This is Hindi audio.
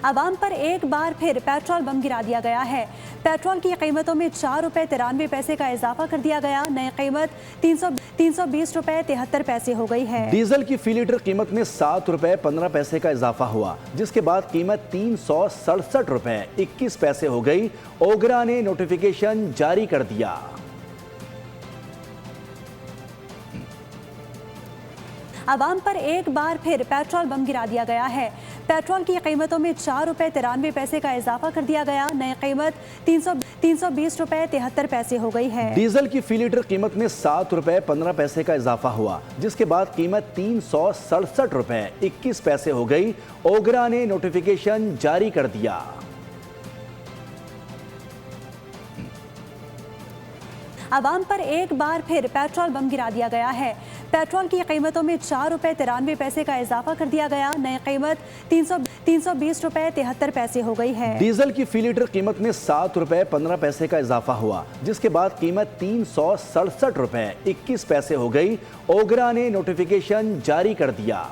आवाम पर एक बार फिर पेट्रोल बम गिरा दिया गया है। पेट्रोल की कीमतों में 4 रुपये 93 पैसे का इजाफा कर दिया गया। नई कीमत 320 रुपये 73 पैसे हो गई है। डीजल की फी लीटर कीमत में 7 रुपये 15 पैसे का इजाफा हुआ, जिसके बाद कीमत 367 रुपये 21 पैसे हो गई। ओगरा ने नोटिफिकेशन जारी कर दिया। आवाम पर एक बार फिर पेट्रोल बम गिरा दिया गया है। पेट्रोल की कीमतों में 4 रुपये 93 पैसे का इजाफा कर दिया गया। नई कीमत 320 रुपये 73 पैसे हो गई है। डीजल की फी लीटर कीमत में 7 रुपये 15 पैसे का इजाफा हुआ, जिसके बाद कीमत 367 रुपये 21 पैसे हो गई। ओगरा ने नोटिफिकेशन जारी कर दिया। आवाम पर एक बार फिर पेट्रोल बम गिरा दिया गया है। पेट्रोल की कीमतों में 4 रुपये 93 पैसे का इजाफा कर दिया गया। नई कीमत 320 रुपये 73 पैसे हो गई है। डीजल की फी लीटर कीमत में 7 रुपये 15 पैसे का इजाफा हुआ, जिसके बाद कीमत 367 रुपये 21 पैसे हो गई। ओगरा ने नोटिफिकेशन जारी कर दिया।